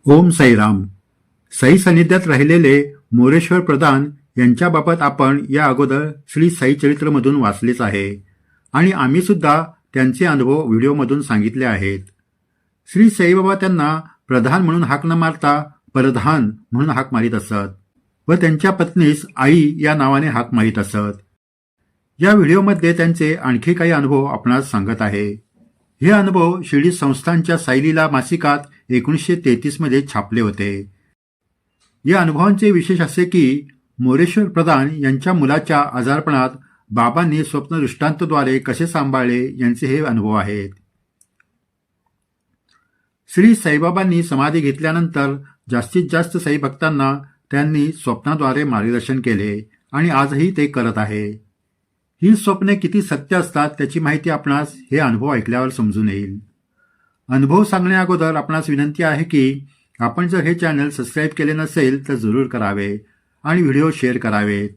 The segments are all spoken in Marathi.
ओम साईराम. साई सानिध्यात राहिलेले मोरेश्वर प्रधान यांच्याबाबत आपण या अगोदर श्री साई चरित्रमधून वाचलेच आहे आणि आम्ही सुद्धा त्यांचे अनुभव व्हिडिओमधून सांगितले आहेत. श्री साईबाबा त्यांना प्रधान म्हणून हाक न मारता परधान म्हणून हाक मारित असत व त्यांच्या पत्नीस आई या नावाने हाक मारित असत. या व्हिडिओमध्ये त्यांचे आणखी काही अनुभव आपणास सांगत आहे. हे अनुभव शिर्डी संस्थांच्या साईलीला मासिकात 1933 मध्ये छापले होते. या अनुभवांचे विशेष असे की मोरेश्वर प्रधान यांच्या मुलाच्या आजारपणात बाबांनी स्वप्नदृष्टांतद्वारे कसे सांभाळले यांचे हे अनुभव आहेत. श्री साईबाबांनी समाधी घेतल्यानंतर जास्तीत जास्त साई भक्तांना त्यांनी स्वप्नाद्वारे मार्गदर्शन केले आणि आजही ते करत आहे. ही स्वप्ने किती सत्य असतात त्याची माहिती आपणास हे अनुभव ऐकल्यावर समजून येईल. अनुभव सांगण्या अगोदर आपणास विनंती आहे की आपण जर हे चॅनल सबस्क्राईब केले नसेल तर जरूर करावे आणि व्हिडिओ शेअर करावेत.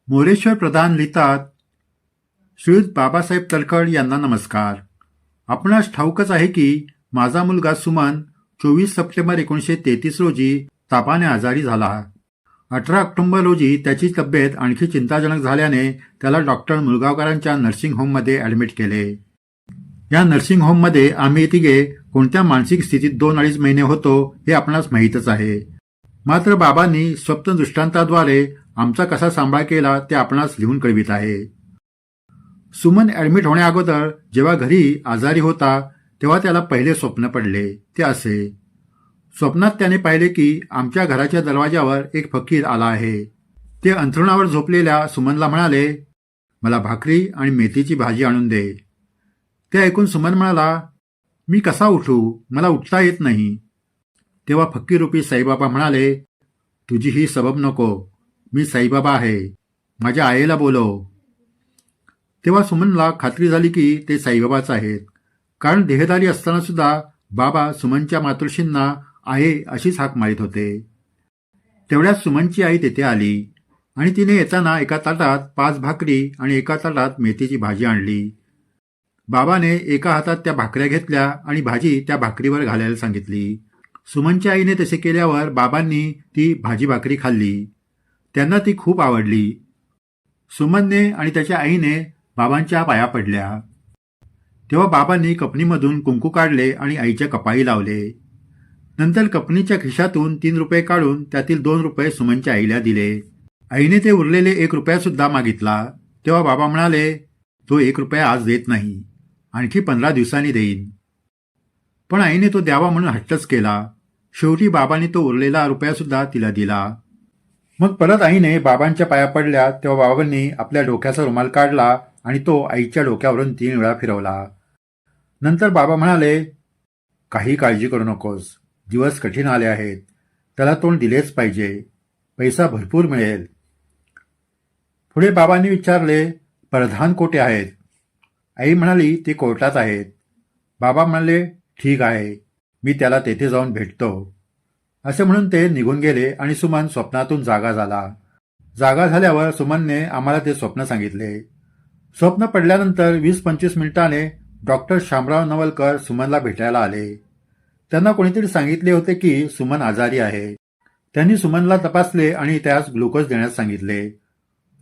मोरेश्वर प्रधान लिहितात, श्रीयुत बाबासाहेब तळखड यांना नमस्कार. आपणास ठाऊकच आहे की माझा मुलगा सुमन 24 सप्टेंबर 1933 रोजी तापाने आजारी झाला. 18 ऑक्टोबर रोजी त्याची तब्येत आणखी चिंताजनक झाल्याने त्याला डॉक्टर मुलगावकरांच्या नर्सिंग होममध्ये ॲडमिट केले. या नर्सिंग होममध्ये आम्ही तिघे कोणत्या मानसिक स्थितीत 2-2.5 महिने होतो हे आपणास माहीतच आहे. मात्र बाबांनी स्वप्न दृष्टांताद्वारे आमचा कसा सांभाळ केला ते आपणास लिहून कळवित आहे. सुमन ॲडमिट होण्या अगोदर जेव्हा घरी आजारी होता तेव्हा त्याला पहिले स्वप्न पडले. ते असे. स्वप्नात त्याने पाहिले की आमच्या घराच्या दरवाजावर एक फकीर आला आहे. ते अंथरुणावर झोपलेल्या सुमनला म्हणाले, मला भाकरी आणि मेथीची भाजी आणून दे. ते ऐकून सुमन म्हणाला, मी कसा उठू, मला उठता येत नाही. तेव्हा फकीरूपी साईबाबा म्हणाले, तुझी ही सबब नको, मी साईबाबा आहे, माझ्या आईला बोलव. तेव्हा सुमनला खात्री झाली की ते साईबाबाच आहेत, कारण देहधारी असताना सुद्धा बाबा सुमनच्या मातृश्रींना आहे अशीच हाक मारित होते. तेवढ्यात सुमनची आई तेथे आली आणि तिने येताना एका ताटात 5 भाकरी आणि एका ताटात मेथीची भाजी आणली. बाबाने एका हातात त्या भाकऱ्या घेतल्या आणि भाजी त्या भाकरीवर घालायला सांगितली. सुमनच्या आईने तसे केल्यावर बाबांनी ती भाजी भाकरी खाल्ली. त्यांना ती खूप आवडली. सुमनने आणि त्याच्या आईने बाबांच्या पाया पडल्या. तेव्हा बाबांनी कपनीमधून कुंकू काढले आणि आईच्या कपाळी लावले. नंतर कपनीच्या खिशातून 3 रुपये काढून त्यातील 2 रुपये सुमनच्या आईला दिले. आईने ते उरलेले 1 रुपया सुद्धा मागितला. तेव्हा बाबा म्हणाले, तो 1 रुपया आज देत नाही, आणखी 15 दिवसांनी देईन. पण आईने तो द्यावा म्हणून हट्टच केला. शेवटी बाबांनी तो उरलेला रुपया सुद्धा तिला दिला. मग परत आईने बाबांच्या पाया पडल्या. तेव्हा बाबांनी आपल्या डोक्याचा रुमाल काढला आणि तो आईच्या डोक्यावरून 3 वेळा फिरवला. नंतर बाबा म्हणाले, काही काळजी करू नकोस, दिवस कठीण आले आहेत, त्याला तोंड दिलेच पाहिजे, पैसा भरपूर मिळेल. पुढे बाबांनी विचारले, प्रधान कोठे आहेत? आई म्हणाली, ते कोर्टात आहेत. बाबा म्हणाले, ठीक आहे, मी त्याला तेथे जाऊन भेटतो. असे म्हणून ते निघून गेले आणि सुमन स्वप्नातून जागा झाला. जागा झाल्यावर सुमनने आम्हाला ते स्वप्न सांगितले. स्वप्न पडल्यानंतर 20-25 मिनिटाने डॉक्टर शामराव नवलकर सुमनला भेटायला आले. त्यांना कोणीतरी सांगितले होते की सुमन आजारी आहे. त्यांनी सुमनला तपासले आणि त्यास ग्लुकोज देण्यास सांगितले.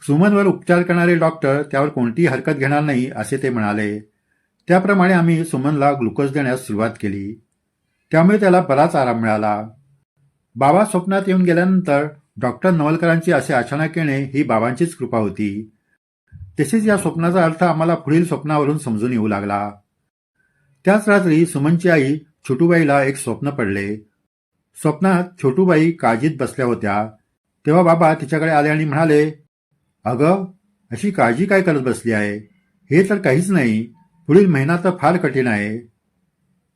सुमनवर उपचार करणारे डॉक्टर त्यावर कोणतीही हरकत घेणार नाही असे ते म्हणाले. त्याप्रमाणे आम्ही सुमनला ग्लुकोज देण्यास सुरुवात केली. त्यामुळे त्याला बराच आराम मिळाला. बाबा स्वप्नात येऊन गेल्यानंतर डॉक्टर नवलकरांची असे अचानक येणे ही बाबांचीच कृपा होती. तसेच या स्वप्नाचा अर्थ आम्हाला पुढील स्वप्नावरून समजून येऊ लागला. त्याच रात्री सुमनची आई छोटूबाईला एक स्वप्न पडले. स्वप्नात छोटूबाई काळजीत बसल्या होत्या. तेव्हा बाबा तिच्याकडे आले आणि म्हणाले, अगं, अशी काळजी काय करत बसली आहे? हे तर काहीच नाही, पुढील महिना तर फार कठीण आहे.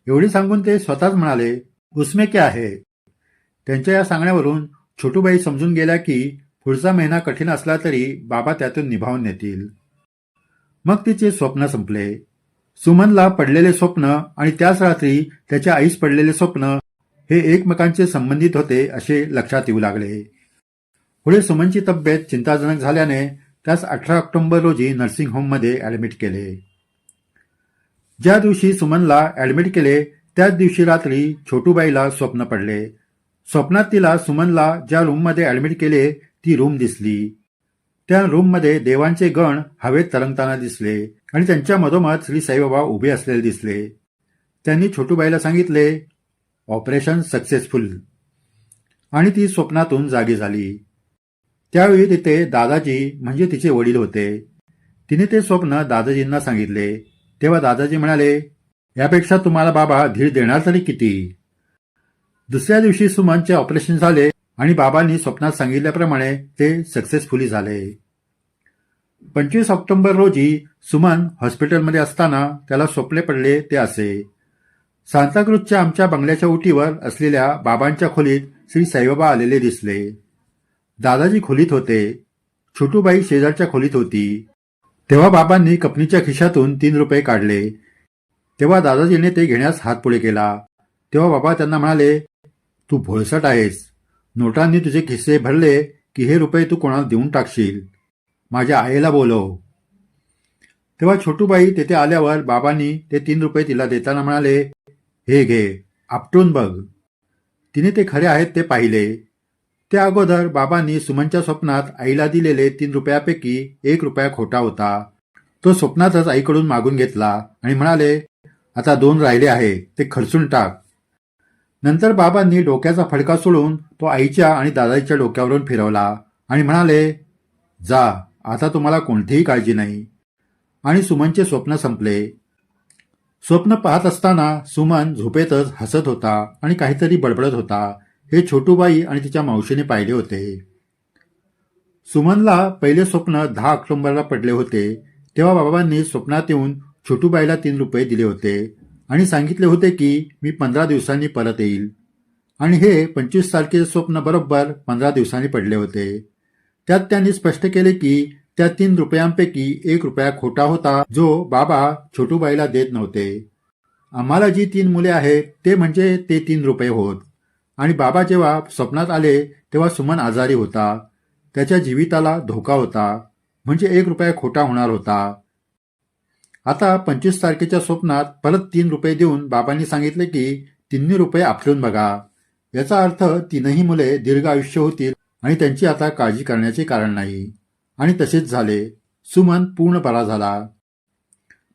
एवढे सांगून ते स्वतःच म्हणाले, उसमे क्या आहे? त्यांच्या या सांगण्यावरून छोटूबाई समजून गेल्या की पुढचा महिना कठीण असला तरी बाबा त्यातून निभावून नेतील. मग तिचे स्वप्न संपले. सुमनला पडलेले स्वप्न आणि त्याच रात्री त्याच्या आईस पडलेले स्वप्न हे एकमेकांचे संबंधित होते असे लक्षात येऊ लागले. पुढे सुमनची तब्येत चिंताजनक झाल्याने त्यास 18 ऑक्टोबर रोजी नर्सिंग होममध्ये ॲडमिट केले. ज्या दिवशी सुमनला ॲडमिट केले त्याच दिवशी रात्री छोटूबाईला स्वप्न पडले. स्वप्नात तिला सुमनला ज्या रूममध्ये ॲडमिट केले ती रूम दिसली. त्या रूममध्ये देवांचे गण हवेत तरंगताना दिसले आणि त्यांच्या मधोमध श्री साईबाबा उभे असलेले दिसले. त्यांनी छोटूबाईला सांगितले, ऑपरेशन सक्सेसफुल, आणि ती स्वप्नातून जागी झाली. त्यावेळी तिथे दादाजी म्हणजे तिचे वडील होते. तिने ते स्वप्न दादाजींना सांगितले. तेव्हा दादाजी म्हणाले, यापेक्षा तुम्हाला बाबा धीर देणार तरी किती. दुसऱ्या दिवशी सुमनचे ऑपरेशन झाले आणि बाबांनी स्वप्नात सांगितल्याप्रमाणे ते सक्सेसफुली झाले. 25 ऑक्टोबर रोजी सुमन हॉस्पिटलमध्ये असताना त्याला स्वप्ने पडले ते असे. सांताक्रूजच्या आमच्या बंगल्याच्या उटीवर असलेल्या बाबांच्या खोलीत श्री साईबाबा आलेले दिसले. दादाजी खोलीत होते. छोटूबाई शेजारच्या खोलीत होती. तेव्हा बाबांनी कपनीच्या खिशातून 3 रुपये काढले. तेव्हा दादाजीने ते घेण्यास हात पुढे केला. तेव्हा बाबा त्यांना म्हणाले, तू भोळसट आहेस. नोटांनी तुझे खिस्से भरले की हे रुपये तू कोणाला देऊन टाकशील. माझ्या आईला बोलव. तेव्हा छोटूबाई तेथे आल्यावर बाबांनी ते 3 रुपये तिला देताना म्हणाले, हे घे, आपटून बघ. तिने ते खरे आहेत ते पाहिले. त्या अगोदर बाबांनी सुमनच्या स्वप्नात आईला दिलेले 3 रुपयापैकी 1 रुपया खोटा होता. तो स्वप्नातच आईकडून मागून घेतला आणि म्हणाले, आता 2 राहिले आहेत, ते खर्चून टाक. नंतर बाबांनी डोक्याचा फडका सोडून तो आईच्या आणि दादाजीच्या डोक्यावरून फिरवला आणि म्हणाले, जा, आता तुम्हाला कोणतीही काळजी नाही. आणि सुमनचे स्वप्न संपले. स्वप्न पाहत असताना सुमन झोपेतच हसत होता आणि काहीतरी बडबडत होता. हे छोटूबाई आणि तिच्या मावशीने पाहिले होते. सुमनला पहिले स्वप्न 10 ऑक्टोबरला पडले होते. तेव्हा बाबांनी स्वप्नात येऊन छोटूबाईला 3 रुपये दिले होते आणि सांगितले होते की मी 15 दिवसांनी परत येईल. आणि हे 25 तारखेचे स्वप्न बरोबर 15 दिवसांनी पडले होते. त्यात त्यांनी स्पष्ट केले की त्या 3 रुपयांपैकी 1 रुपया खोटा होता, जो बाबा छोटूबाईला देत नव्हते. आम्हाला जी 3 मुले आहेत ते म्हणजे ते 3 रुपये होत. आणि बाबा जेव्हा स्वप्नात आले तेव्हा सुमन आजारी होता. त्याच्या जीविताला धोका होता, म्हणजे 1 रुपया खोटा होणार होता. आता 25 तारखेच्या स्वप्नात परत 3 रुपये देऊन बाबांनी सांगितले की 3 रुपये आपटून बघा. याचा अर्थ 3ही मुले दीर्घ आयुष्य होतील आणि त्यांची आता काळजी करण्याचे कारण नाही. आणि तसेच झाले. सुमन पूर्ण बरा झाला.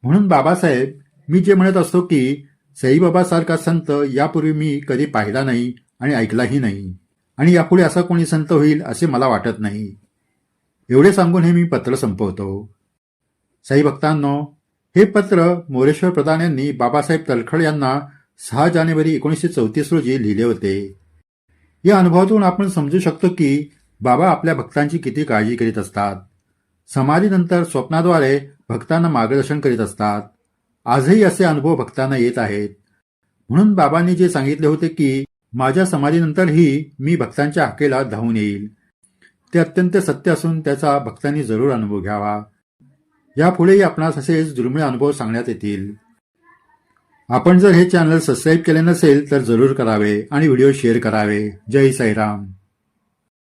म्हणून बाबासाहेब, मी जे म्हणत असतो की साईबाबासारखा संत यापूर्वी मी कधी पाहिला नाही आणि ऐकलाही नाही, आणि यापुढे असा कोणी संत होईल असे मला वाटत नाही. एवढे सांगून हे मी पत्र संपवतो. साई भक्तांनो, हे पत्र मोरेश्वर प्रधान यांनी बाबासाहेब तलखड यांना 6 जानेवारी 1934 रोजी लिहिले होते. या अनुभवातून आपण समजू शकतो की बाबा आपल्या भक्तांची किती काळजी करीत असतात. समाधीनंतर स्वप्नाद्वारे भक्तांना मार्गदर्शन करीत असतात. आजही असे अनुभव भक्तांना येत आहेत. म्हणून बाबांनी जे सांगितले होते की माझ्या समाधीनंतरही मी भक्तांच्या हाकेला धावून येईल, ते अत्यंत सत्य असून त्याचा भक्तांनी जरूर अनुभव घ्यावा. यापुढेही आपणास असेच दुर्मिळ अनुभव सांगण्यात येतील. आपण जर हे चॅनल सबस्क्राईब केले नसेल तर जरूर करावे आणि व्हिडिओ शेअर करावे. जय साईराम.